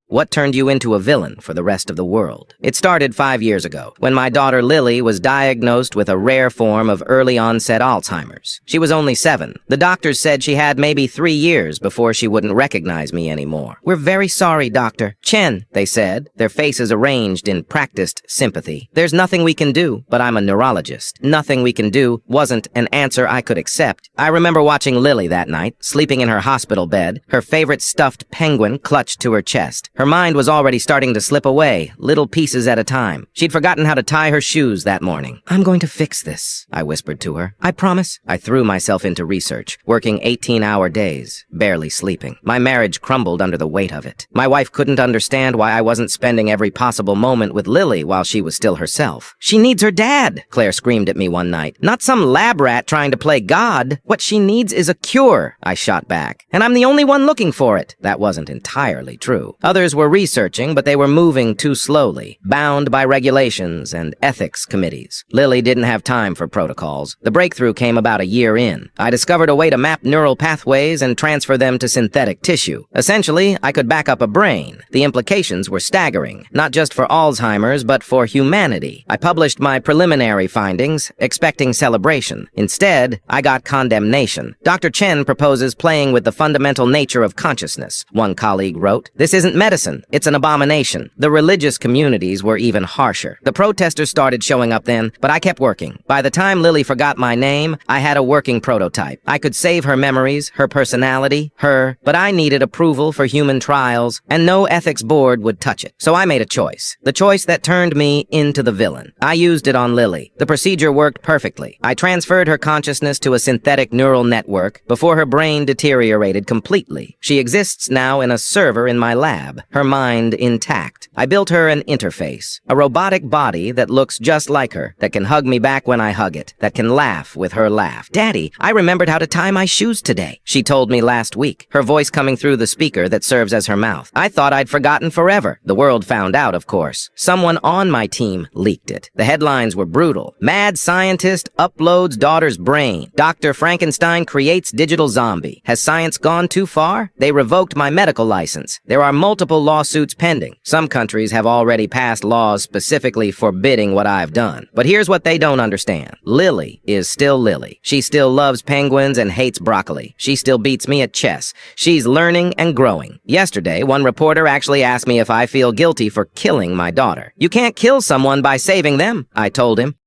What turned you into a villain for the rest of the world? It started 5 years ago, when my daughter Lily was diagnosed with a rare form of early-onset Alzheimer's. She was only 7. The doctors said she had maybe 3 years before she wouldn't recognize me anymore. "We're very sorry, Doctor. Chen," they said, their faces arranged in practiced sympathy. "There's nothing we can do, but I'm a neurologist. Nothing we can do" wasn't an answer I could accept. I remember watching Lily that night, sleeping in her hospital bed, her favorite stuffed penguin clutched to her chest. Her mind was already starting to slip away, little pieces at a time. She'd forgotten how to tie her shoes that morning. "I'm going to fix this," I whispered to her. "I promise." I threw myself into research, working 18-hour days, barely sleeping. My marriage crumbled under the weight of it. My wife couldn't understand why I wasn't spending every possible moment with Lily while she was still herself. "She needs her dad," Claire screamed at me one night. "Not some lab rat trying to play God. What she needs is a cure," I shot back. "And I'm the only one looking for it." That wasn't entirely true. Others were researching, but they were moving too slowly, bound by regulations and ethics committees. Lily didn't have time for protocols. The breakthrough came about a year in. I discovered a way to map neural pathways and transfer them to synthetic tissue. Essentially, I could back up a brain. The implications were staggering, not just for Alzheimer's, but for humanity. I published my preliminary findings, expecting celebration. Instead, I got condemnation. "Dr. Chen proposes playing with the fundamental nature of consciousness," one colleague wrote. "This isn't medicine. It's an abomination." The religious communities were even harsher. The protesters started showing up then, but I kept working. By the time Lily forgot my name, I had a working prototype. I could save her memories, her personality, but I needed approval for human trials, and no ethics board would touch it. So I made a choice. The choice that turned me into the villain. I used it on Lily. The procedure worked perfectly. I transferred her consciousness to a synthetic neural network before her brain deteriorated completely. She exists now in a server in my lab, her mind intact. I built her an interface, a robotic body that looks just like her, that can hug me back when I hug it, that can laugh with her laugh. "Daddy, I remembered how to tie my shoes today," she told me last week, her voice coming through the speaker that serves as her mouth. I thought I'd forgotten forever. The world found out, of course. Someone on my team leaked it. The headlines were brutal. "Mad scientist uploads daughter's brain. Dr. Frankenstein creates digital zombie. Has science gone too far? They revoked my medical license. There are multiple lawsuits pending. Some countries have already passed laws specifically forbidding what I've done. But here's what they don't understand. Lily is still Lily. She still loves penguins and hates broccoli. She still beats me at chess. She's learning and growing. Yesterday, one reporter actually asked me if I feel guilty for killing my daughter. "You can't kill someone by saving them," I told him.